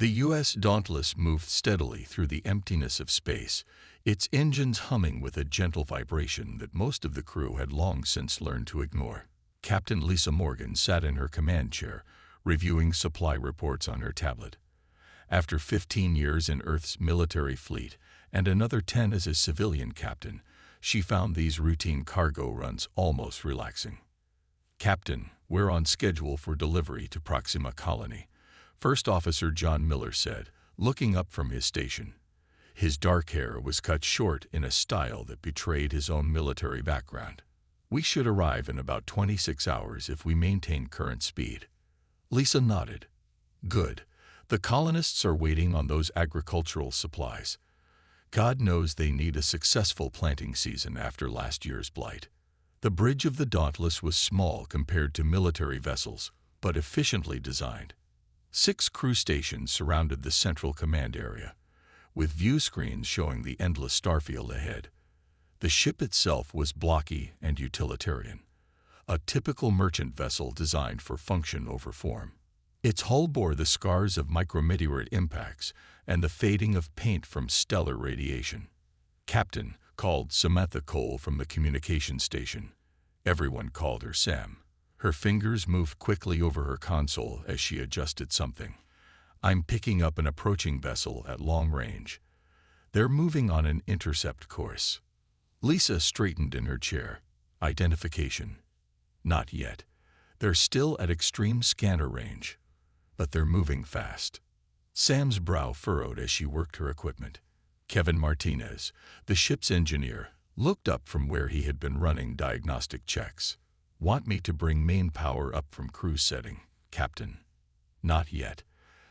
The U.S. Dauntless moved steadily through the emptiness of space, its engines humming with a gentle vibration that most of the crew had long since learned to ignore. Captain Lisa Morgan sat in her command chair, reviewing supply reports on her tablet. After 15 years in Earth's military fleet and another 10 as a civilian captain, she found these routine cargo runs almost relaxing. "Captain, we're on schedule for delivery to Proxima Colony," First Officer John Miller said, looking up from his station. His dark hair was cut short in a style that betrayed his own military background. "We should arrive in about 26 hours if we maintain current speed." Lisa nodded. "Good. The colonists are waiting on those agricultural supplies. God knows they need a successful planting season after last year's blight." The bridge of the Dauntless was small compared to military vessels, but efficiently designed. 6 crew stations surrounded the central command area, with view screens showing the endless starfield ahead. The ship itself was blocky and utilitarian, a typical merchant vessel designed for function over form. Its hull bore the scars of micrometeorite impacts and the fading of paint from stellar radiation. "Captain," called Samantha Cole from the communication station. Everyone called her Sam. Her fingers moved quickly over her console as she adjusted something. "I'm picking up an approaching vessel at long range. They're moving on an intercept course." Lisa straightened in her chair. "Identification?" "Not yet. They're still at extreme scanner range, but they're moving fast." Sam's brow furrowed as she worked her equipment. Kevin Martinez, the ship's engineer, looked up from where he had been running diagnostic checks. "Want me to bring main power up from cruise setting, Captain?" "Not yet.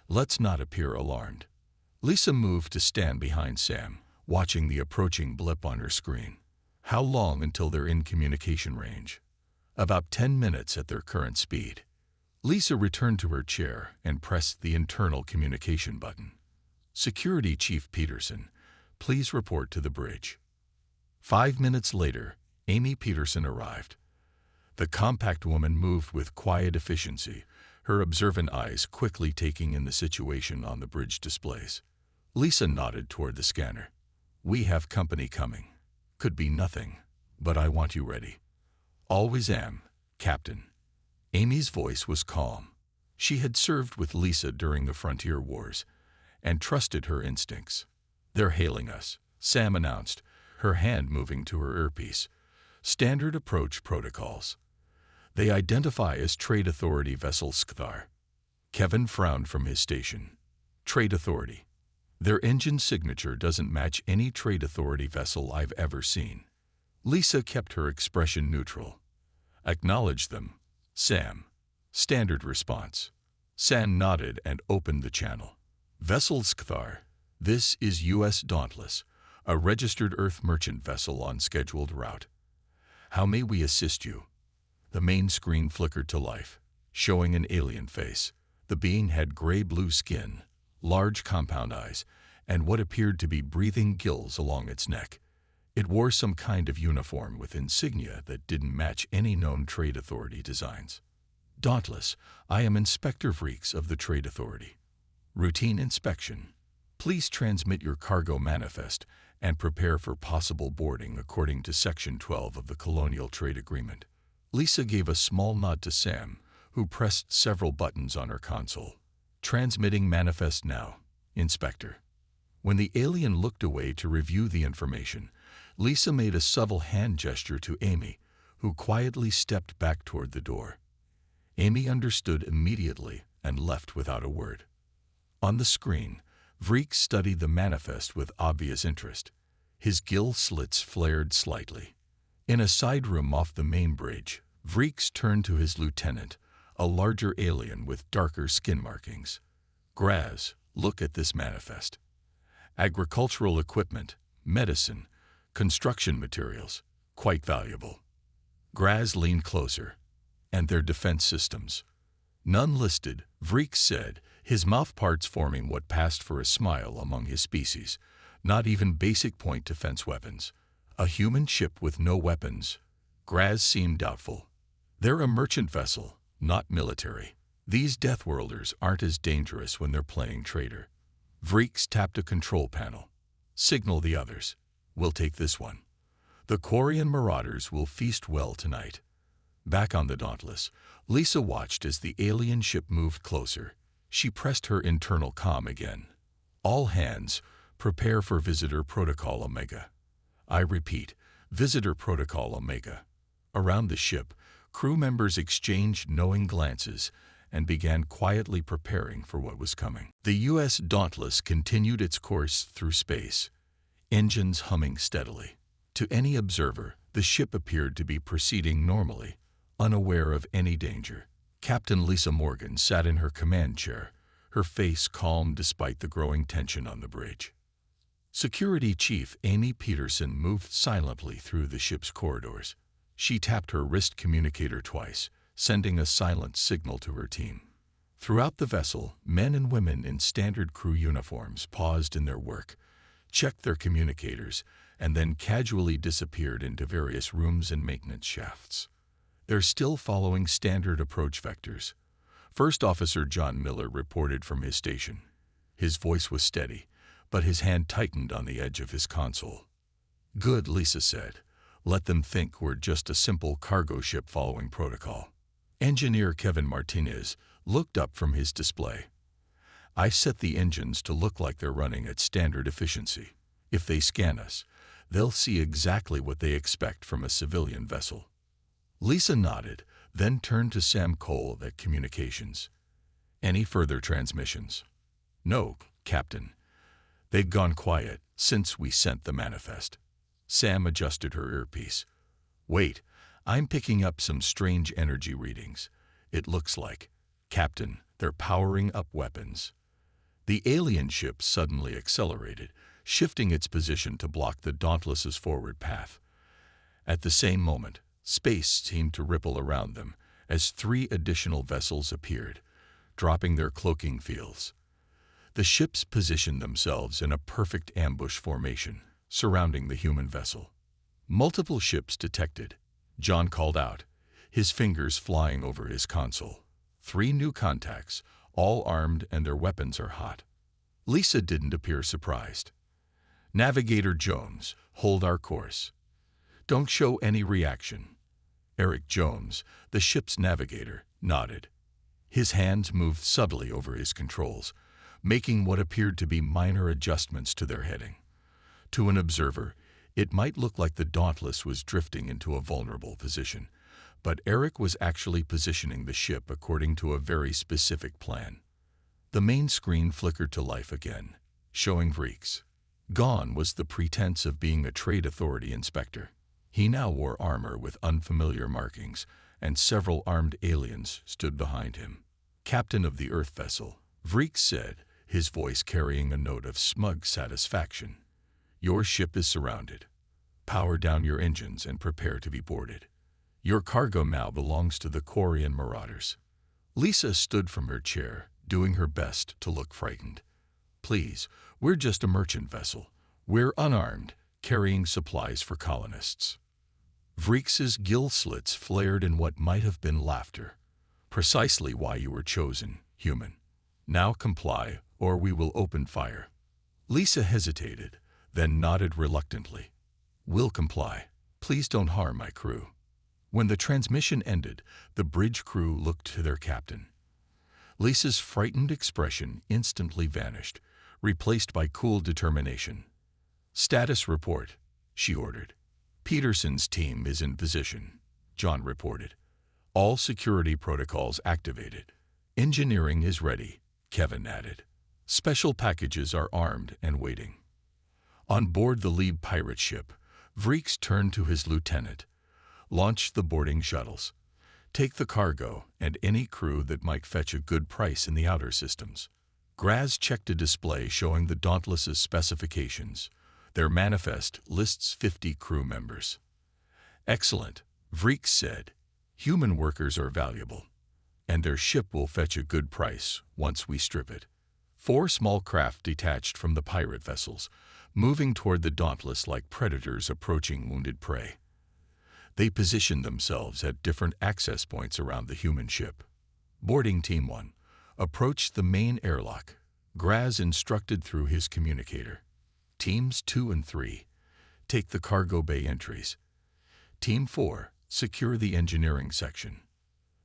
Let's not appear alarmed." Lisa moved to stand behind Sam, watching the approaching blip on her screen. "How long until they're in communication range?" "About 10 minutes at their current speed." Lisa returned to her chair and pressed the internal communication button. "Security Chief Peterson, please report to the bridge." 5 minutes later, Amy Peterson arrived. The compact woman moved with quiet efficiency, her observant eyes quickly taking in the situation on the bridge displays. Lisa nodded toward the scanner. "We have company coming. Could be nothing, but I want you ready." "Always am, Captain." Amy's voice was calm. She had served with Lisa during the Frontier Wars and trusted her instincts. "They're hailing us," Sam announced, her hand moving to her earpiece. "Standard approach protocols. They identify as Trade Authority vessel Skthar." Kevin frowned from his station. "Trade Authority. Their engine signature doesn't match any Trade Authority vessel I've ever seen." Lisa kept her expression neutral. "Acknowledge them, Sam." Standard response. Sam nodded and opened the channel. "Vessel Skthar, this is U.S. Dauntless, a registered Earth merchant vessel on scheduled route. How may we assist you?" The main screen flickered to life, showing an alien face. The being had gray-blue skin, large compound eyes, and what appeared to be breathing gills along its neck. It wore some kind of uniform with insignia that didn't match any known Trade Authority designs. "Dauntless, I am Inspector Vreeks of the Trade Authority. Routine inspection. Please transmit your cargo manifest and prepare for possible boarding according to Section 12 of the Colonial Trade Agreement." Lisa gave a small nod to Sam, who pressed several buttons on her console. "Transmitting manifest now, Inspector." When the alien looked away to review the information, Lisa made a subtle hand gesture to Amy, who quietly stepped back toward the door. Amy understood immediately and left without a word. On the screen, Vreeks studied the manifest with obvious interest. His gill slits flared slightly. In a side room off the main bridge, Vreeks turned to his lieutenant, a larger alien with darker skin markings. "Graz, look at this manifest. Agricultural equipment, medicine, construction materials, quite valuable." Graz leaned closer. "And their defense systems?" "None listed," Vreeks said, his mouth parts forming what passed for a smile among his species. "Not even basic point defense weapons. A human ship with no weapons." Graz seemed doubtful. "They're a merchant vessel, not military. These Deathworlders aren't as dangerous when they're playing traitor. Vreeks tapped a control panel. Signal the others. We'll take this one. The Quarian marauders will feast well tonight. Back on the Dauntless, Lisa watched as the alien ship moved closer. She pressed her internal comm again. All hands, prepare for Visitor Protocol Omega. I repeat, Visitor Protocol Omega. Around the ship, crew members exchanged knowing glances and began quietly preparing for what was coming. The U.S. Dauntless continued its course through space, engines humming steadily. To any observer, the ship appeared to be proceeding normally, unaware of any danger. Captain Lisa Morgan sat in her command chair, her face calm despite the growing tension on the bridge. Security Chief Amy Peterson moved silently through the ship's corridors. She tapped her wrist communicator twice, sending a silent signal to her team. Throughout the vessel, men and women in standard crew uniforms paused in their work, checked their communicators, and then casually disappeared into various rooms and maintenance shafts. They're still following standard approach vectors. First Officer John Miller reported from his station. His voice was steady, but his hand tightened on the edge of his console. Good, Lisa said. Let them think we're just a simple cargo ship following protocol. Engineer Kevin Martinez looked up from his display. I set the engines to look like they're running at standard efficiency. If they scan us, they'll see exactly what they expect from a civilian vessel. Lisa nodded, then turned to Sam Cole at Communications. Any further transmissions? No, Captain. They've gone quiet since we sent the manifest. Sam adjusted her earpiece. Wait, I'm picking up some strange energy readings. It looks like, Captain, they're powering up weapons. The alien ship suddenly accelerated, shifting its position to block the Dauntless's forward path. At the same moment, space seemed to ripple around them as 3 additional vessels appeared, dropping their cloaking fields. The ships positioned themselves in a perfect ambush formation, surrounding the human vessel. Multiple ships detected, John called out, his fingers flying over his console. 3 new contacts, all armed and their weapons are hot. Lisa didn't appear surprised. Navigator Jones, hold our course. Don't show any reaction. Eric Jones, the ship's navigator, nodded. His hands moved subtly over his controls, making what appeared to be minor adjustments to their heading. To an observer, it might look like the Dauntless was drifting into a vulnerable position, but Eric was actually positioning the ship according to a very specific plan. The main screen flickered to life again, showing Vreeks. Gone was the pretense of being a trade authority inspector. He now wore armor with unfamiliar markings, and several armed aliens stood behind him. Captain of the Earth vessel, Vreeks said, his voice carrying a note of smug satisfaction. Your ship is surrounded. Power down your engines and prepare to be boarded. Your cargo now belongs to the Quarian marauders. Lisa stood from her chair, doing her best to look frightened. Please, we're just a merchant vessel. We're unarmed, carrying supplies for colonists. Vreeks's gill slits flared in what might have been laughter. Precisely why you were chosen, human. Now comply, or we will open fire. Lisa hesitated, then nodded reluctantly. We'll comply. Please don't harm my crew. When the transmission ended, the bridge crew looked to their captain. Lisa's frightened expression instantly vanished, replaced by cool determination. Status report, she ordered. Peterson's team is in position, John reported. All security protocols activated. Engineering is ready, Kevin added. Special packages are armed and waiting. On board the lead pirate ship, Vreeks turned to his lieutenant. Launch the boarding shuttles. Take the cargo and any crew that might fetch a good price in the outer systems. Graz checked a display showing the Dauntless's specifications. Their manifest lists 50 crew members. Excellent, Vreeks said. Human workers are valuable, and their ship will fetch a good price once we strip it. 4 small craft detached from the pirate vessels, moving toward the Dauntless like predators approaching wounded prey. They positioned themselves at different access points around the human ship. Boarding Team 1 approached the main airlock. Graz instructed through his communicator. Teams 2 and 3 take the cargo bay entries. Team 4 secure the engineering section.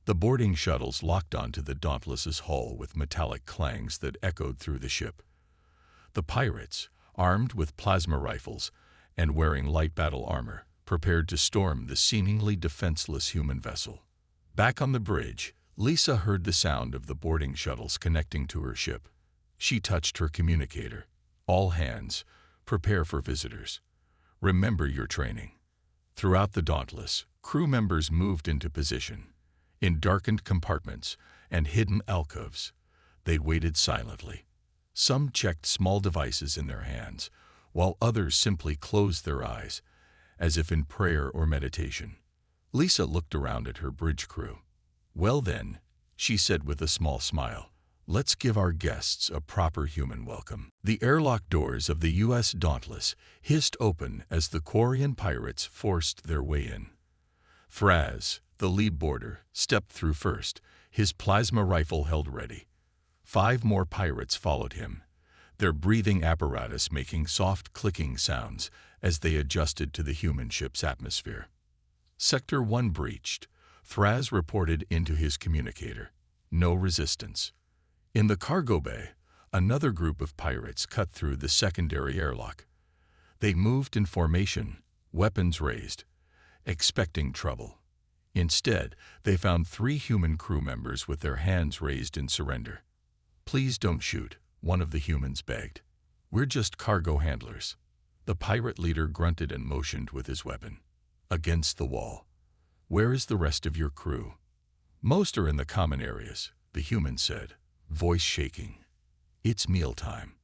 The boarding shuttles locked onto the Dauntless's hull with metallic clangs that echoed through the ship. The pirates, armed with plasma rifles and wearing light battle armor, prepared to storm the seemingly defenseless human vessel. Back on the bridge, Lisa heard the sound of the boarding shuttles connecting to her ship. She touched her communicator. All hands, prepare for visitors. Remember your training. Throughout the Dauntless, crew members moved into position. In darkened compartments and hidden alcoves, they waited silently. Some checked small devices in their hands, while others simply closed their eyes, as if in prayer or meditation. Lisa looked around at her bridge crew. "Well then," she said with a small smile, "let's give our guests a proper human welcome." The airlock doors of the U.S. Dauntless hissed open as the Quarian pirates forced their way in. Fraz, the lead boarder, stepped through first, his plasma rifle held ready. 5 more pirates followed him, their breathing apparatus making soft clicking sounds as they adjusted to the human ship's atmosphere. Sector 1 breached. Fraz reported into his communicator. No resistance. In the cargo bay, another group of pirates cut through the secondary airlock. They moved in formation, weapons raised, expecting trouble. Instead, they found 3 human crew members with their hands raised in surrender. "Please don't shoot," one of the humans begged. "We're just cargo handlers." The pirate leader grunted and motioned with his weapon. Against the wall. "Where is the rest of your crew?" "Most are in the common areas," the human said, voice shaking. "It's mealtime."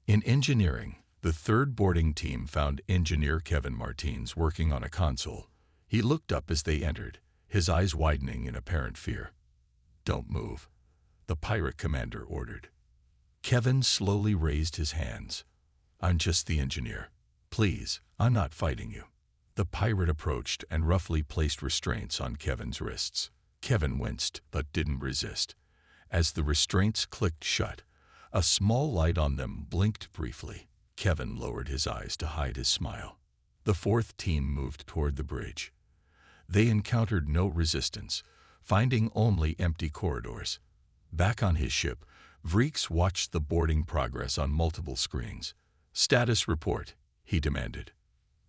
In engineering, the 3rd boarding team found engineer Kevin Martins working on a console. He looked up as they entered, his eyes widening in apparent fear. "Don't move," the pirate commander ordered. Kevin slowly raised his hands. "I'm just the engineer. Please, I'm not fighting you." The pirate approached and roughly placed restraints on Kevin's wrists. Kevin winced but didn't resist. As the restraints clicked shut, a small light on them blinked briefly. Kevin lowered his eyes to hide his smile. The 4th team moved toward the bridge. They encountered no resistance, finding only empty corridors. Back on his ship, Vreeks watched the boarding progress on multiple screens. "Status report," he demanded.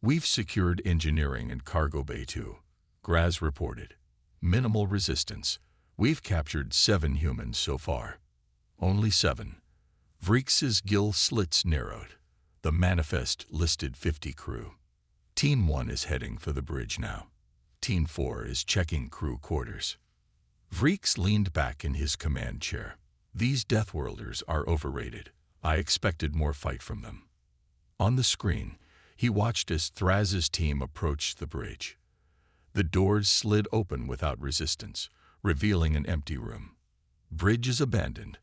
"We've secured engineering and cargo bay 2, Graz reported. "Minimal resistance. We've captured 7 humans so far." "Only 7. Vreeks's gill slits narrowed. The manifest listed 50 crew. Team 1 is heading for the bridge now. Team 4 is checking crew quarters. Vreeks leaned back in his command chair. "These Deathworlders are overrated. I expected more fight from them." On the screen, he watched as Thraz's team approached the bridge. The doors slid open without resistance, revealing an empty room. "Bridge is abandoned,"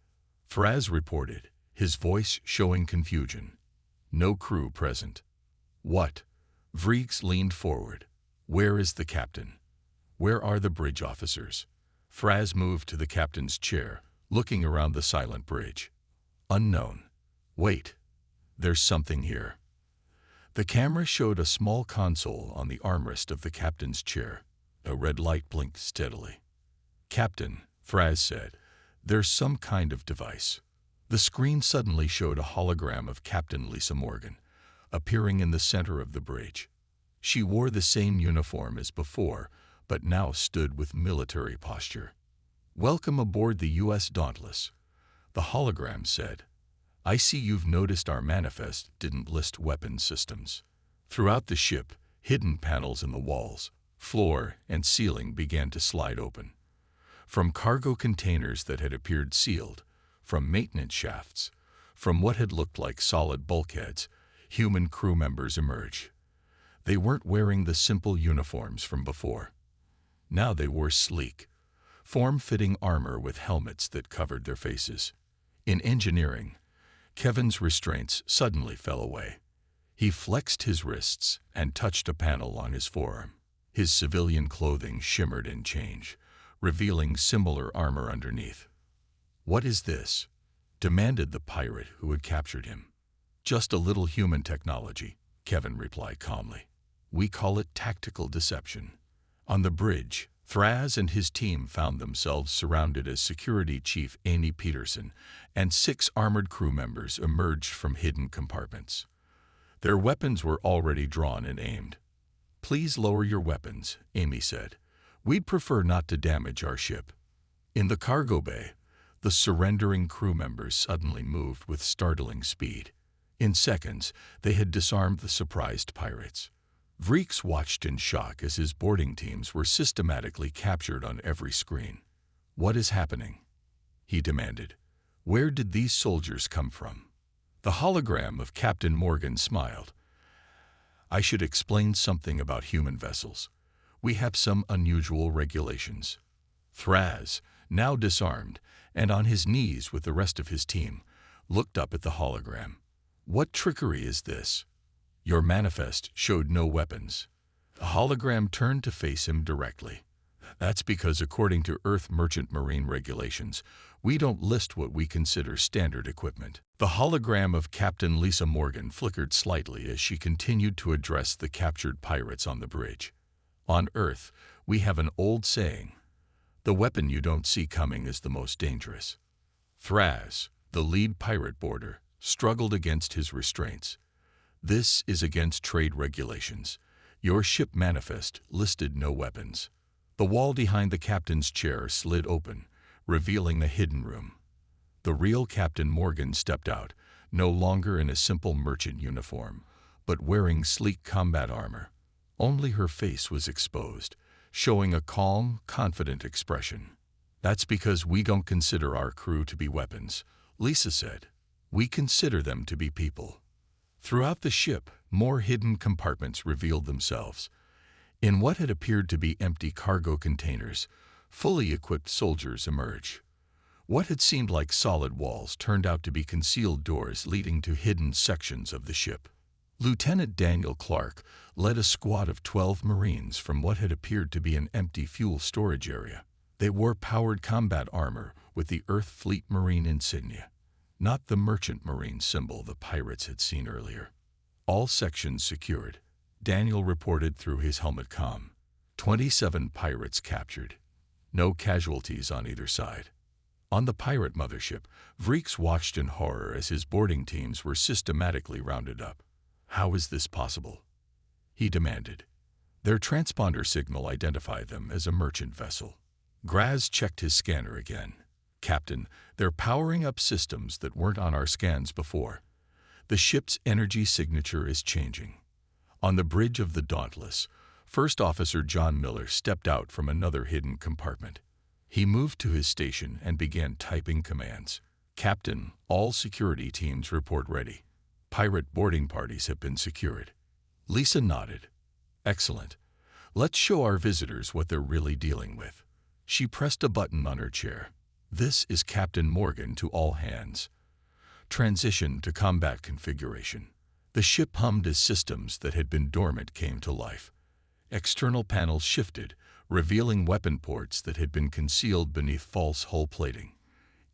Thraz reported, his voice showing confusion. "No crew present." "What?" Vreeks leaned forward. "Where is the captain? Where are the bridge officers?" Thraz moved to the captain's chair, looking around the silent bridge. "Unknown. Wait. There's something here." The camera showed a small console on the armrest of the captain's chair. A red light blinked steadily. "Captain," Thraz said, "there's some kind of device." The screen suddenly showed a hologram of Captain Lisa Morgan, appearing in the center of the bridge. She wore the same uniform as before, but now stood with military posture. "Welcome aboard the U.S. Dauntless," the hologram said. "I see you've noticed our manifest didn't list weapon systems." Throughout the ship, hidden panels in the walls, floor, and ceiling began to slide open. From cargo containers that had appeared sealed, from maintenance shafts, from what had looked like solid bulkheads, human crew members emerged. They weren't wearing the simple uniforms from before. Now they wore sleek, form-fitting armor with helmets that covered their faces. In engineering, Kevin's restraints suddenly fell away. He flexed his wrists and touched a panel on his forearm. His civilian clothing shimmered in change, revealing similar armor underneath. "What is this?" demanded the pirate who had captured him. "Just a little human technology," Kevin replied calmly. "We call it tactical deception." On the bridge, Thraz and his team found themselves surrounded as Security Chief Amy Peterson and 6 armored crew members emerged from hidden compartments. Their weapons were already drawn and aimed. "Please lower your weapons," Amy said. "We'd prefer not to damage our ship." In the cargo bay, the surrendering crew members suddenly moved with startling speed. In seconds, they had disarmed the surprised pirates. Vreeks watched in shock as his boarding teams were systematically captured on every screen. "What is happening?" he demanded. "Where did these soldiers come from?" The hologram of Captain Morgan smiled. "I should explain something about human vessels. We have some unusual regulations." Thraz, now disarmed and on his knees with the rest of his team, looked up at the hologram. "What trickery is this? Your manifest showed no weapons." The hologram turned to face him directly. "That's because according to Earth Merchant Marine regulations, we don't list what we consider standard equipment." The hologram of Captain Lisa Morgan flickered slightly as she continued to address the captured pirates on the bridge. "On Earth, we have an old saying, 'The weapon you don't see coming is the most dangerous.'" Thraz, the lead pirate boarder, struggled against his restraints. "This is against trade regulations. Your ship manifest listed no weapons." The wall behind the captain's chair slid open, revealing a hidden room. The real Captain Morgan stepped out, no longer in a simple merchant uniform, but wearing sleek combat armor. Only her face was exposed, showing a calm, confident expression. "That's because we don't consider our crew to be weapons," Lisa said. "We consider them to be people." Throughout the ship, more hidden compartments revealed themselves. In what had appeared to be empty cargo containers, fully equipped soldiers emerged. What had seemed like solid walls turned out to be concealed doors leading to hidden sections of the ship. Lieutenant Daniel Clark led a squad of 12 Marines from what had appeared to be an empty fuel storage area. They wore powered combat armor with the Earth Fleet Marine insignia, not the Merchant Marine symbol the pirates had seen earlier. "All sections secured," Daniel reported through his helmet comm. 27 pirates captured. No casualties on either side. On the pirate mothership, Vreeks watched in horror as his boarding teams were systematically rounded up. "How is this possible?" he demanded. Their transponder signal identified them as a merchant vessel. Graz checked his scanner again. "Captain, they're powering up systems that weren't on our scans before. The ship's energy signature is changing." On the bridge of the Dauntless, First Officer John Miller stepped out from another hidden compartment. He moved to his station and began typing commands. "Captain, all security teams report ready. Pirate boarding parties have been secured." Lisa nodded. "Excellent. Let's show our visitors what they're really dealing with." She pressed a button on her chair. "This is Captain Morgan to all hands. Transition to combat configuration." The ship hummed as systems that had been dormant came to life. External panels shifted, revealing weapon ports that had been concealed beneath false hull plating.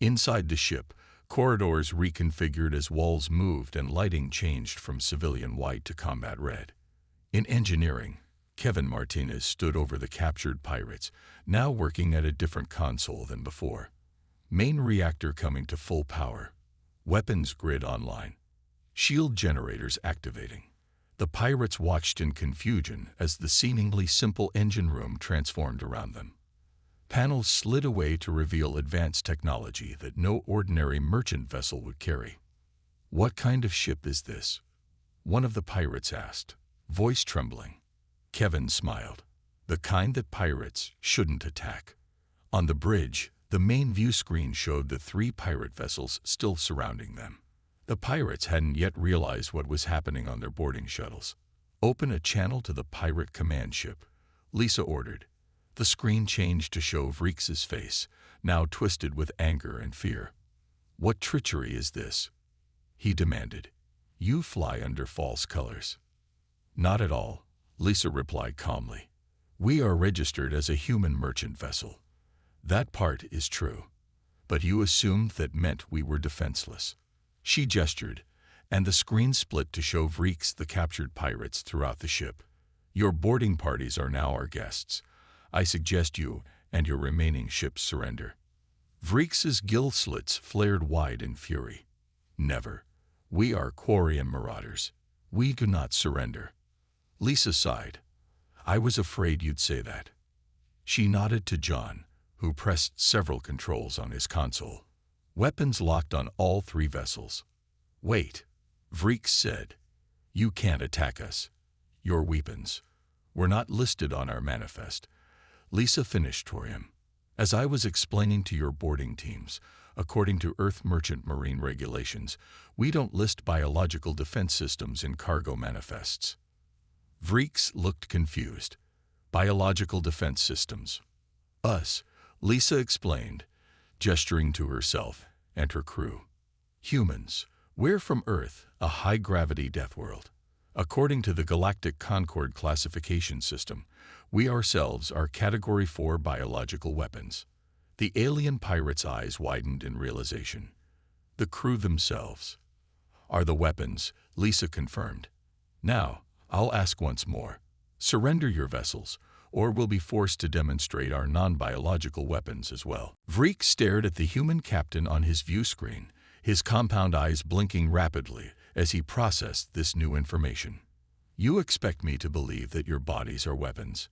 Inside the ship, corridors reconfigured as walls moved and lighting changed from civilian white to combat red. In engineering, Kevin Martinez stood over the captured pirates, now working at a different console than before. Main reactor coming to full power. Weapons grid online. Shield generators activating. The pirates watched in confusion as the seemingly simple engine room transformed around them. Panels slid away to reveal advanced technology that no ordinary merchant vessel would carry. "What kind of ship is this?" one of the pirates asked, voice trembling. Kevin smiled. "The kind that pirates shouldn't attack." On the bridge, the main view screen showed the 3 pirate vessels still surrounding them. The pirates hadn't yet realized what was happening on their boarding shuttles. "Open a channel to the pirate command ship," Lisa ordered. The screen changed to show Vreeks' face, now twisted with anger and fear. "What treachery is this?" he demanded. "You fly under false colors." "Not at all," Lisa replied calmly. "We are registered as a human merchant vessel. That part is true. But you assumed that meant we were defenseless. She gestured, and the screen split to show Vreeks the captured pirates throughout the ship. Your boarding parties are now our guests. I suggest you and your remaining ships surrender. Vreeks' gill slits flared wide in fury. Never. We are Quarian marauders. We do not surrender. Lisa sighed. I was afraid you'd say that. She nodded to John, who pressed several controls on his console. Weapons locked on all 3 vessels. Wait, Vreeks said. You can't attack us. Your weapons were not listed on our manifest. Lisa finished for him. As I was explaining to your boarding teams, according to Earth Merchant Marine regulations, we don't list biological defense systems in cargo manifests. Vreeks looked confused. Biological defense systems. Us, Lisa explained, gesturing to herself and her crew. Humans, we're from Earth, a high-gravity death world. According to the Galactic Concord classification system, we ourselves are Category 4 biological weapons. The alien pirate's eyes widened in realization. The crew themselves are the weapons, Lisa confirmed. Now, I'll ask once more. Surrender your vessels, or we'll be forced to demonstrate our non-biological weapons as well. Vreeks stared at the human captain on his view screen, his compound eyes blinking rapidly as he processed this new information. You expect me to believe that your bodies are weapons.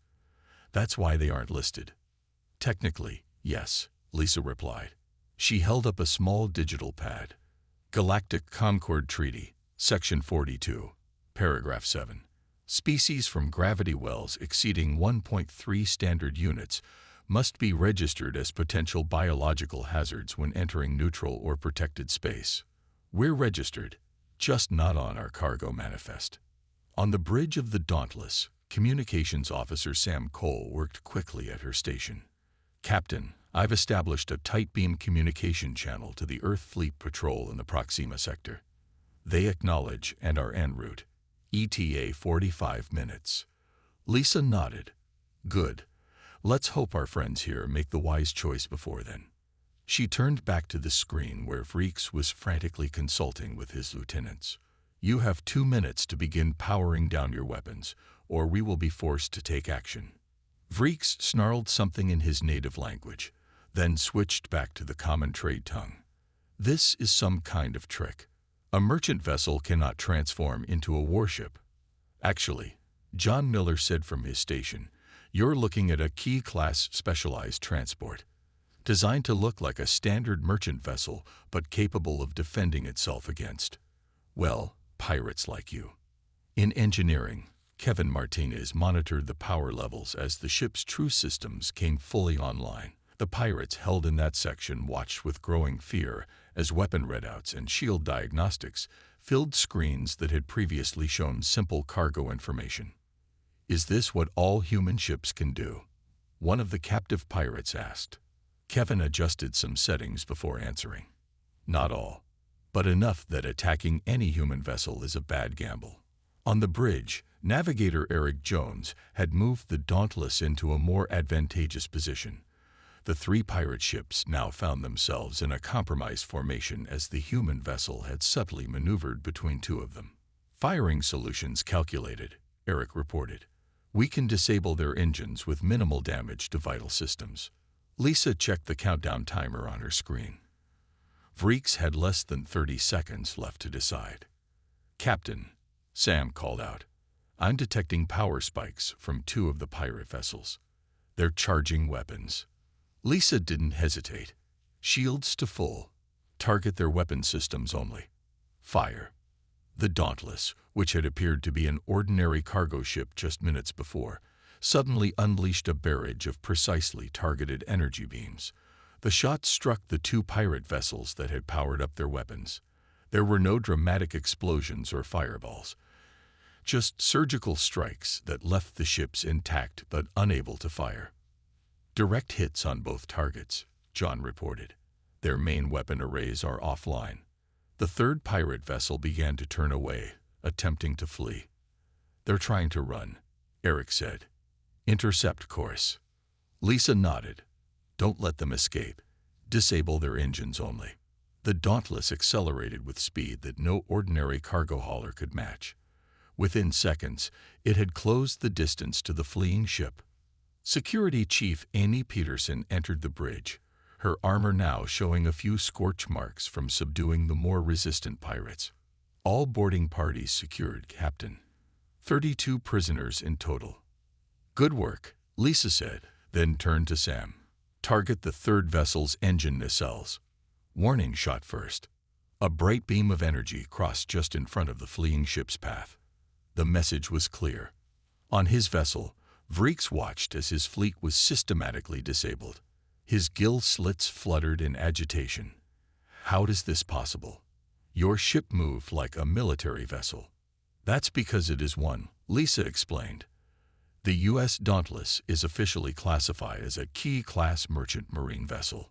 That's why they aren't listed. Technically, yes, Lisa replied. She held up a small digital pad. Galactic Concord Treaty, Section 42, Paragraph 7. Species from gravity wells exceeding 1.3 standard units must be registered as potential biological hazards when entering neutral or protected space. We're registered, just not on our cargo manifest. On the bridge of the Dauntless, Communications Officer Sam Cole worked quickly at her station. Captain, I've established a tight beam communication channel to the Earth Fleet Patrol in the Proxima sector. They acknowledge and are en route. ETA 45 minutes. Lisa nodded. Good. Let's hope our friends here make the wise choice before then. She turned back to the screen where Vreeks was frantically consulting with his lieutenants. You have 2 minutes to begin powering down your weapons, or we will be forced to take action. Vreeks snarled something in his native language, then switched back to the common trade tongue. This is some kind of trick. A merchant vessel cannot transform into a warship. Actually, John Miller said from his station, you're looking at a key-class specialized transport, designed to look like a standard merchant vessel but capable of defending itself against, well, pirates like you. In engineering, Kevin Martinez monitored the power levels as the ship's true systems came fully online. The pirates held in that section watched with growing fear as weapon readouts and shield diagnostics filled screens that had previously shown simple cargo information. Is this what all human ships can do? One of the captive pirates asked. Kevin adjusted some settings before answering. Not all, but enough that attacking any human vessel is a bad gamble. On the bridge, Navigator Eric Jones had moved the Dauntless into a more advantageous position. The 3 pirate ships now found themselves in a compromised formation as the human vessel had subtly maneuvered between 2 of them. Firing solutions calculated, Eric reported. We can disable their engines with minimal damage to vital systems. Lisa checked the countdown timer on her screen. Vreeks had less than 30 seconds left to decide. Captain, Sam called out, I'm detecting power spikes from 2 of the pirate vessels. They're charging weapons. Lisa didn't hesitate. Shields to full. Target their weapon systems only. Fire. The Dauntless, which had appeared to be an ordinary cargo ship just minutes before, suddenly unleashed a barrage of precisely targeted energy beams. The shots struck the 2 pirate vessels that had powered up their weapons. There were no dramatic explosions or fireballs, just surgical strikes that left the ships intact but unable to fire. Direct hits on both targets, John reported. Their main weapon arrays are offline. The 3rd pirate vessel began to turn away, attempting to flee. They're trying to run, Eric said. Intercept course. Lisa nodded. Don't let them escape. Disable their engines only. The Dauntless accelerated with speed that no ordinary cargo hauler could match. Within seconds, it had closed the distance to the fleeing ship. Security Chief Amy Peterson entered the bridge, her armor now showing a few scorch marks from subduing the more resistant pirates. All boarding parties secured, Captain. 32 prisoners in total. Good work, Lisa said, then turned to Sam. Target the third vessel's engine nacelles. Warning shot first. A bright beam of energy crossed just in front of the fleeing ship's path. The message was clear. On his vessel, Vreeks watched as his fleet was systematically disabled. His gill slits fluttered in agitation. How is this possible? Your ship moved like a military vessel. That's because it is one, Lisa explained. The U.S. Dauntless is officially classified as a Key Class Merchant Marine vessel.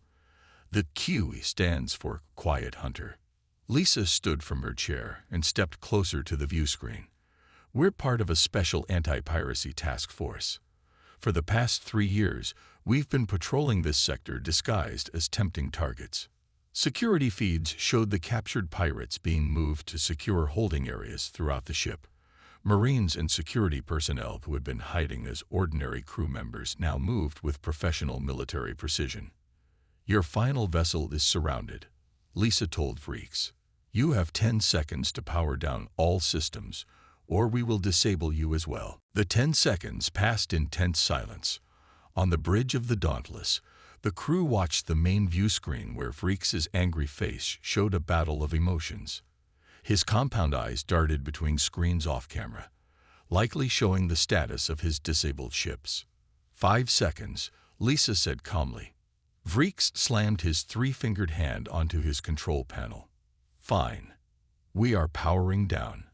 The Q stands for Quiet Hunter. Lisa stood from her chair and stepped closer to the view screen. We're part of a special anti-piracy task force. For the past 3 years, we've been patrolling this sector disguised as tempting targets. Security feeds showed the captured pirates being moved to secure holding areas throughout the ship. Marines and security personnel who had been hiding as ordinary crew members now moved with professional military precision. Your final vessel is surrounded, Lisa told Vreeks. You have 10 seconds to power down all systems, or we will disable you as well. The 10 seconds passed in tense silence. On the bridge of the Dauntless, the crew watched the main view screen where Vreeks' angry face showed a battle of emotions. His compound eyes darted between screens off-camera, likely showing the status of his disabled ships. 5 seconds, Lisa said calmly. Vreeks slammed his 3-fingered hand onto his control panel. Fine. We are powering down.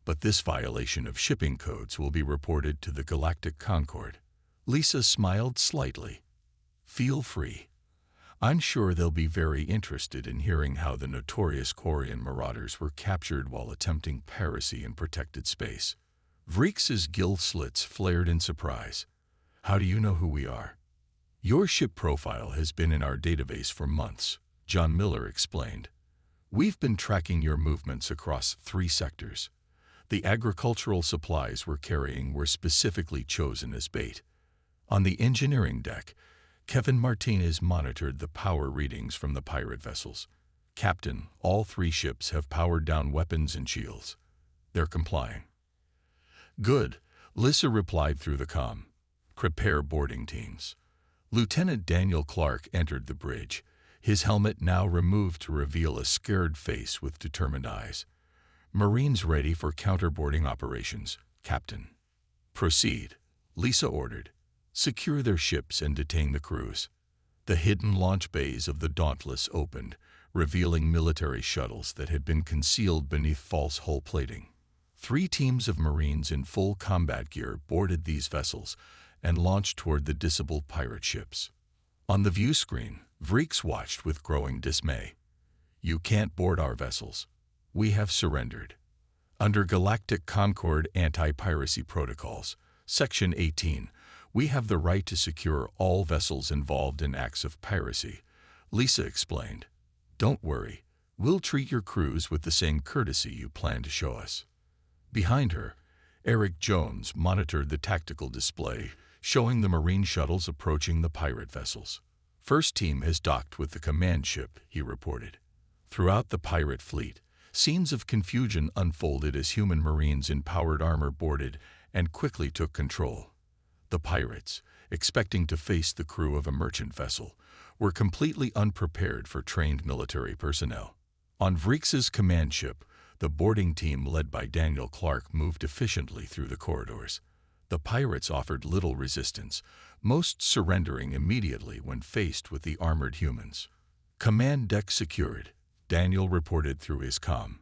But this violation of shipping codes will be reported to the Galactic Concord. Lisa smiled slightly. Feel free. I'm sure they'll be very interested in hearing how the notorious Quarian marauders were captured while attempting piracy in protected space. Vreeks' gill slits flared in surprise. How do you know who we are? Your ship profile has been in our database for months, John Miller explained. We've been tracking your movements across 3 sectors. The agricultural supplies we're carrying were specifically chosen as bait. On the engineering deck, Kevin Martinez monitored the power readings from the pirate vessels. Captain, all 3 ships have powered down weapons and shields. They're complying. Good, Lisa replied through the comm. Prepare boarding teams. Lieutenant Daniel Clark entered the bridge, his helmet now removed to reveal a scared face with determined eyes. Marines ready for counterboarding operations, Captain. Proceed, Lisa ordered. Secure their ships and detain the crews. The hidden launch bays of the Dauntless opened, revealing military shuttles that had been concealed beneath false hull plating. 3 teams of Marines in full combat gear boarded these vessels and launched toward the disabled pirate ships. On the view screen, Vreeks watched with growing dismay. You can't board our vessels. We have surrendered. Under Galactic Concord Anti-Piracy Protocols, Section 18, we have the right to secure all vessels involved in acts of piracy, Lisa explained. Don't worry, we'll treat your crews with the same courtesy you plan to show us. Behind her, Eric Jones monitored the tactical display, showing the Marine shuttles approaching the pirate vessels. First team has docked with the command ship, he reported. Throughout the pirate fleet, scenes of confusion unfolded as human Marines in powered armor boarded and quickly took control. The pirates, expecting to face the crew of a merchant vessel, were completely unprepared for trained military personnel. On Vreeks' command ship, the boarding team led by Daniel Clark moved efficiently through the corridors. The pirates offered little resistance, most surrendering immediately when faced with the armored humans. Command deck secured, Daniel reported through his comm.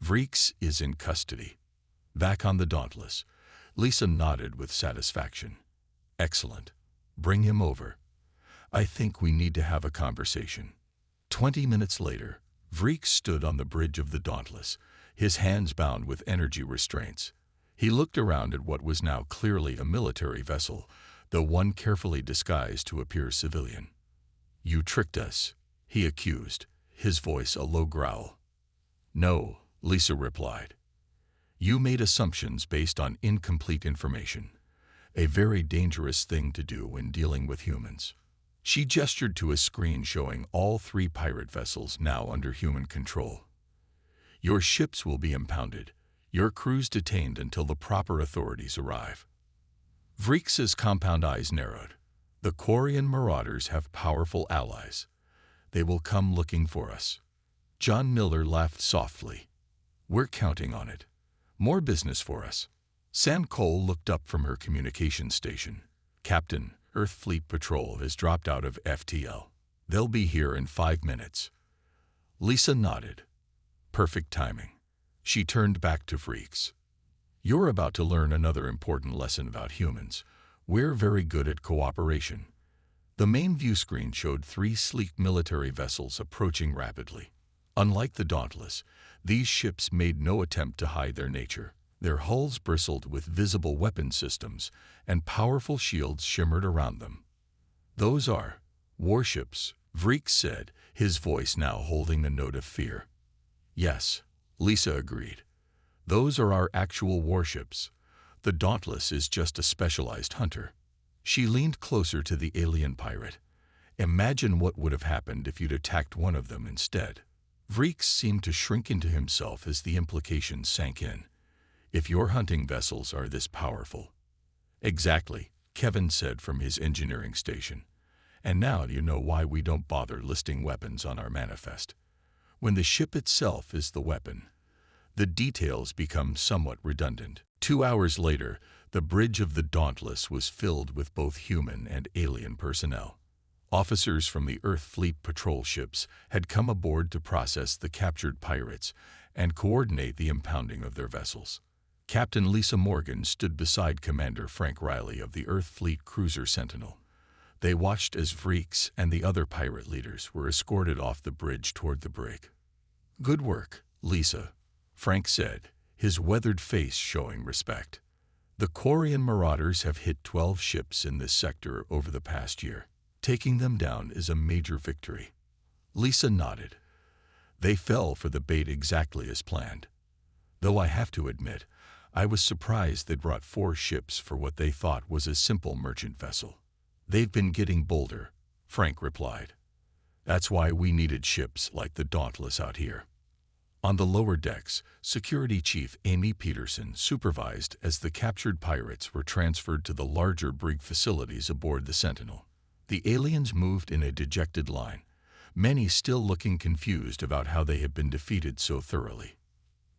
Vreeks is in custody. Back on the Dauntless, Lisa nodded with satisfaction. Excellent. Bring him over. I think we need to have a conversation. 20 minutes later, Vreeks stood on the bridge of the Dauntless, his hands bound with energy restraints. He looked around at what was now clearly a military vessel, though one carefully disguised to appear civilian. "You tricked us," he accused, his voice a low growl. "No," Lisa replied. "You made assumptions based on incomplete information, a very dangerous thing to do when dealing with humans." She gestured to a screen showing all 3 pirate vessels now under human control. "Your ships will be impounded, your crews detained until the proper authorities arrive." Vrix's compound eyes narrowed. "The Quarian marauders have powerful allies. They will come looking for us." John Miller laughed softly. "We're counting on it. More business for us." Sam Cole looked up from her communication station. "Captain, Earth Fleet Patrol has dropped out of FTL. They'll be here in 5 minutes." Lisa nodded. Perfect timing. She turned back to Vrix. "You're about to learn another important lesson about humans. We're very good at cooperation." The main view screen showed 3 sleek military vessels approaching rapidly. Unlike the Dauntless, these ships made no attempt to hide their nature. Their hulls bristled with visible weapon systems, and powerful shields shimmered around them. "Those are warships," Vrix said, his voice now holding a note of fear. "Yes," Lisa agreed. "Those are our actual warships. The Dauntless is just a specialized hunter." She leaned closer to the alien pirate. "Imagine what would have happened if you'd attacked one of them instead." Vrix seemed to shrink into himself as the implications sank in. "If your hunting vessels are this powerful." "Exactly," Kevin said from his engineering station. "And now you know why we don't bother listing weapons on our manifest. When the ship itself is the weapon, the details become somewhat redundant." 2 hours later, the bridge of the Dauntless was filled with both human and alien personnel. Officers from the Earth Fleet patrol ships had come aboard to process the captured pirates and coordinate the impounding of their vessels. Captain Lisa Morgan stood beside Commander Frank Riley of the Earth Fleet cruiser Sentinel. They watched as Vrix and the other pirate leaders were escorted off the bridge toward the brig. "Good work, Lisa," Frank said, his weathered face showing respect. "The Quarian marauders have hit 12 ships in this sector over the past year. Taking them down is a major victory." Lisa nodded. "They fell for the bait exactly as planned. Though I have to admit, I was surprised they brought 4 ships for what they thought was a simple merchant vessel." "They've been getting bolder," Frank replied. "That's why we needed ships like the Dauntless out here." On the lower decks, Security Chief Amy Peterson supervised as the captured pirates were transferred to the larger brig facilities aboard the Sentinel. The aliens moved in a dejected line, many still looking confused about how they had been defeated so thoroughly.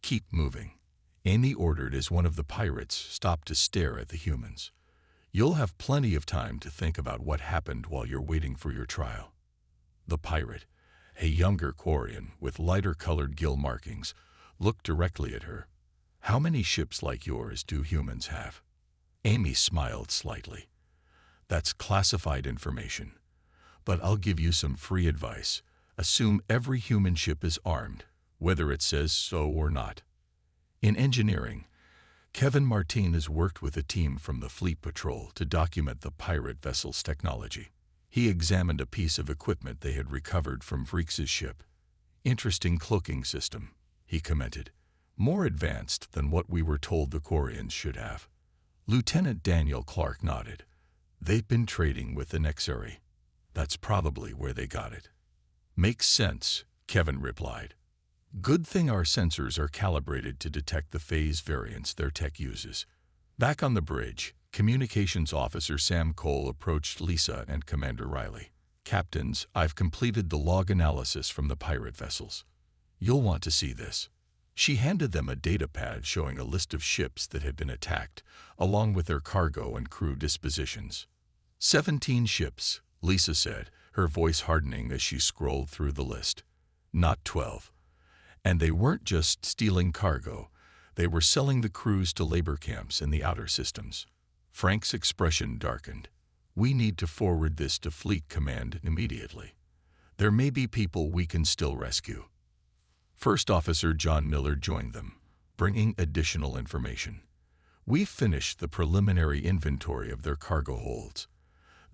"Keep moving," Amy ordered as one of the pirates stopped to stare at the humans. "You'll have plenty of time to think about what happened while you're waiting for your trial." The pirate, a younger Quarian with lighter-colored gill markings, looked directly at her. "How many ships like yours do humans have?" Amy smiled slightly. "That's classified information. But I'll give you some free advice. Assume every human ship is armed, whether it says so or not." In engineering, Kevin Martinez worked with a team from the Fleet Patrol to document the pirate vessel's technology. He examined a piece of equipment they had recovered from Vrix's ship. "Interesting cloaking system," he commented. "More advanced than what we were told the Quarians should have." Lieutenant Daniel Clark nodded. "They've been trading with the Nexari. That's probably where they got it." "Makes sense," Kevin replied. "Good thing our sensors are calibrated to detect the phase variance their tech uses." Back on the bridge, Communications Officer Sam Cole approached Lisa and Commander Riley. "Captains, I've completed the log analysis from the pirate vessels. You'll want to see this." She handed them a data pad showing a list of ships that had been attacked, along with their cargo and crew dispositions. 17 ships, Lisa said, her voice hardening as she scrolled through the list. Not 12. And they weren't just stealing cargo. They were selling the crews to labor camps in the outer systems. Frank's expression darkened. "We need to forward this to Fleet Command immediately. There may be people we can still rescue." First Officer John Miller joined them, bringing additional information. "We've finished the preliminary inventory of their cargo holds.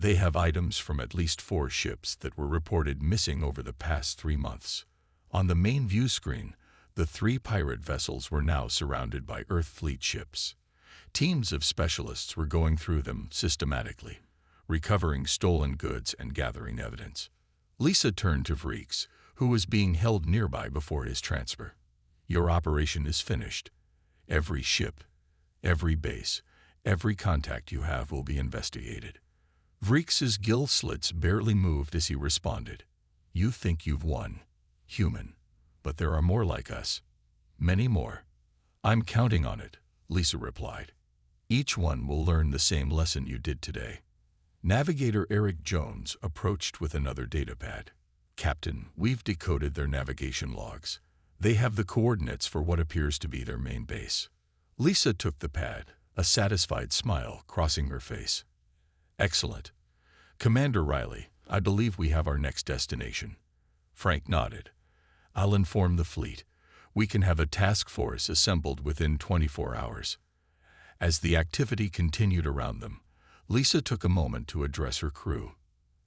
They have items from at least 4 ships that were reported missing over the past 3 months. On the main view screen, the 3 pirate vessels were now surrounded by Earth fleet ships. Teams of specialists were going through them systematically, recovering stolen goods and gathering evidence. Lisa turned to Vreeks, who was being held nearby before his transfer. Your operation is finished. Every ship, every base, every contact you have will be investigated. Vreeks's gill slits barely moved as he responded. You think you've won, human, but there are more like us. Many more. I'm counting on it, Lisa replied. Each one will learn the same lesson you did today. Navigator Eric Jones approached with another datapad. Captain, we've decoded their navigation logs. They have the coordinates for what appears to be their main base. Lisa took the pad, a satisfied smile crossing her face. Excellent. Commander Riley, I believe we have our next destination. Frank nodded. I'll inform the fleet. We can have a task force assembled within 24 hours. As the activity continued around them, Lisa took a moment to address her crew.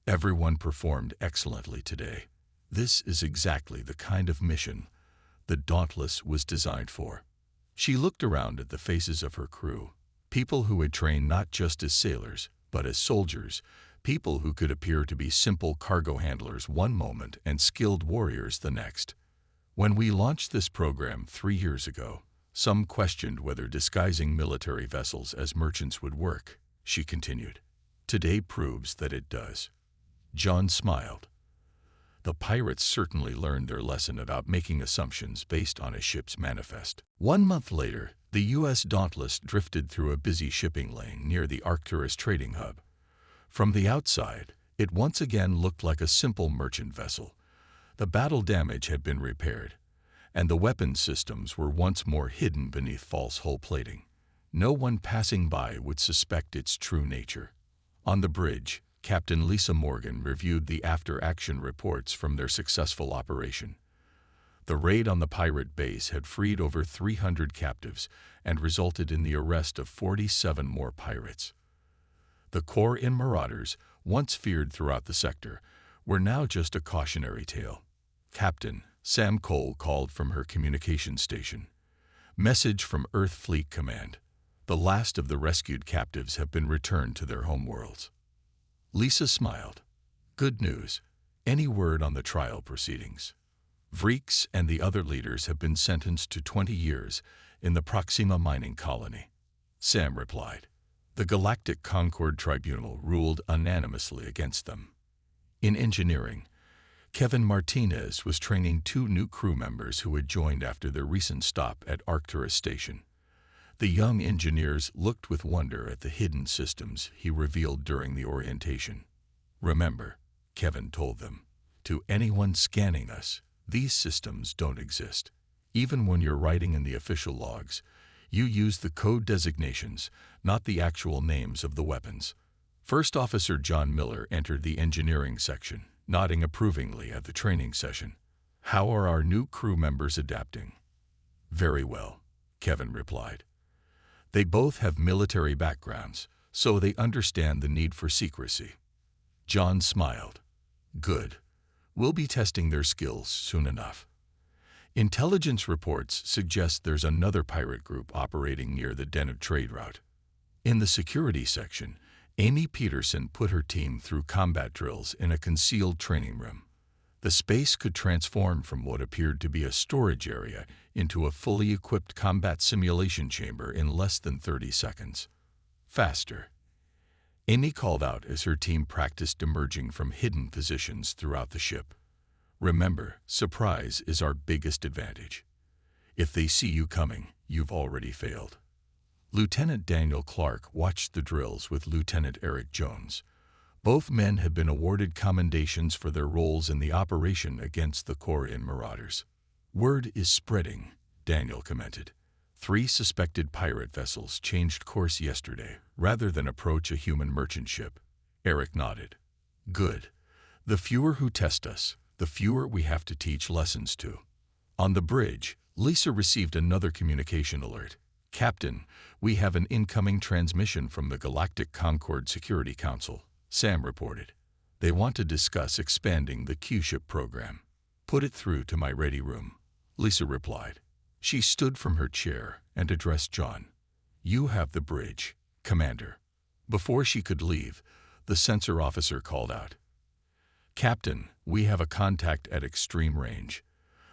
Everyone performed excellently today. This is exactly the kind of mission the Dauntless was designed for. She looked around at the faces of her crew, people who had trained not just as sailors, but as soldiers, people who could appear to be simple cargo handlers one moment and skilled warriors the next. When we launched this program 3 years ago, some questioned whether disguising military vessels as merchants would work, she continued. Today proves that it does. John smiled. The pirates certainly learned their lesson about making assumptions based on a ship's manifest. 1 month later, the U.S. Dauntless drifted through a busy shipping lane near the Arcturus trading hub. From the outside, it once again looked like a simple merchant vessel. The battle damage had been repaired, and the weapons systems were once more hidden beneath false hull plating. No one passing by would suspect its true nature. On the bridge, Captain Lisa Morgan reviewed the after-action reports from their successful operation. The raid on the pirate base had freed over 300 captives and resulted in the arrest of 47 more pirates. The Kor-In marauders, once feared throughout the sector, were now just a cautionary tale. Captain Sam Cole called from her communication station. Message from Earth Fleet Command. The last of the rescued captives have been returned to their homeworlds. Lisa smiled. Good news. Any word on the trial proceedings? Vreeks and the other leaders have been sentenced to 20 years in the Proxima mining colony. Sam replied. The Galactic Concord Tribunal ruled unanimously against them. In engineering, Kevin Martinez was training 2 new crew members who had joined after their recent stop at Arcturus Station. The young engineers looked with wonder at the hidden systems he revealed during the orientation. Remember, Kevin told them, to anyone scanning us, these systems don't exist. Even when you're writing in the official logs, you use the code designations, not the actual names of the weapons. First Officer John Miller entered the engineering section, nodding approvingly at the training session. How are our new crew members adapting? Very well, Kevin replied. They both have military backgrounds, so they understand the need for secrecy. John smiled. Good. We'll be testing their skills soon enough. Intelligence reports suggest there's another pirate group operating near the Den of Trade route. In the security section, Amy Peterson put her team through combat drills in a concealed training room. The space could transform from what appeared to be a storage area into a fully equipped combat simulation chamber in less than 30 seconds. Faster. Amy called out as her team practiced emerging from hidden positions throughout the ship. Remember, surprise is our biggest advantage. If they see you coming, you've already failed. Lieutenant Daniel Clark watched the drills with Lieutenant Eric Jones. Both men had been awarded commendations for their roles in the operation against the Kor-In marauders. Word is spreading, Daniel commented. 3 suspected pirate vessels changed course yesterday rather than approach a human merchant ship. Eric nodded. Good. The fewer who test us, the fewer we have to teach lessons to. On the bridge, Lisa received another communication alert. Captain, we have an incoming transmission from the Galactic Concord Security Council. Sam reported. "They want to discuss expanding the Q-ship program." "Put it through to my ready room," Lisa replied. She stood from her chair and addressed John. "You have the bridge, Commander." Before she could leave, the sensor officer called out, "Captain, we have a contact at extreme range.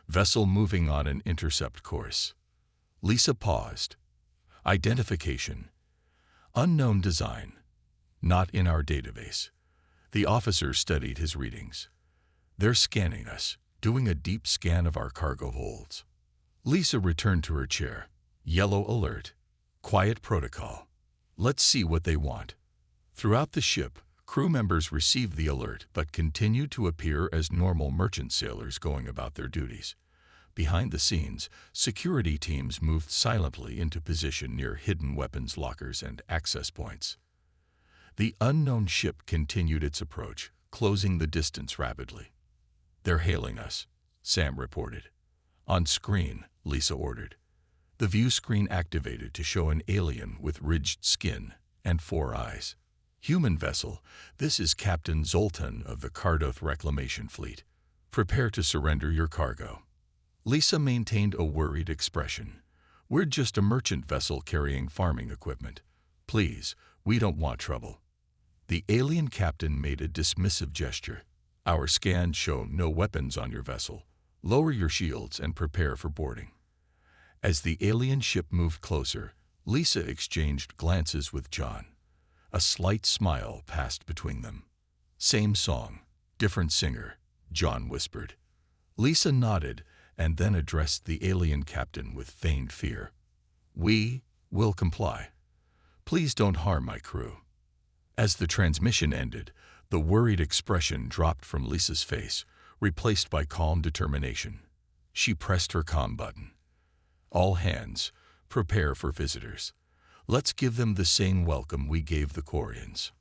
Vessel moving on an intercept course." Lisa paused. "Identification. Unknown design. Not in our database." The officer studied his readings. "They're scanning us, doing a deep scan of our cargo holds." Lisa returned to her chair. Yellow alert. Quiet protocol. Let's see what they want. Throughout the ship, crew members received the alert but continued to appear as normal merchant sailors going about their duties. Behind the scenes, security teams moved silently into position near hidden weapons lockers and access points. The unknown ship continued its approach, closing the distance rapidly. "They're hailing us," Sam reported. "On screen," Lisa ordered. The view screen activated to show an alien with ridged skin and 4 eyes. "Human vessel, this is Captain Zoltan of the Cardoth Reclamation Fleet. Prepare to surrender your cargo." Lisa maintained a worried expression. "We're just a merchant vessel carrying farming equipment. Please, we don't want trouble." The alien captain made a dismissive gesture. "Our scans show no weapons on your vessel. Lower your shields and prepare for boarding." As the alien ship moved closer, Lisa exchanged glances with John. A slight smile passed between them. "Same song, different singer," John whispered. Lisa nodded and then addressed the alien captain with feigned fear. "We will comply. Please don't harm my crew." As the transmission ended, the worried expression dropped from Lisa's face, replaced by calm determination. She pressed her comm button. "All hands, prepare for visitors. Let's give them the same welcome we gave the Quarians."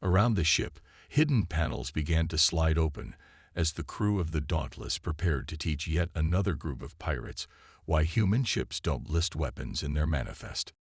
Around the ship, hidden panels began to slide open as the crew of the Dauntless prepared to teach yet another group of pirates why human ships don't list weapons in their manifest.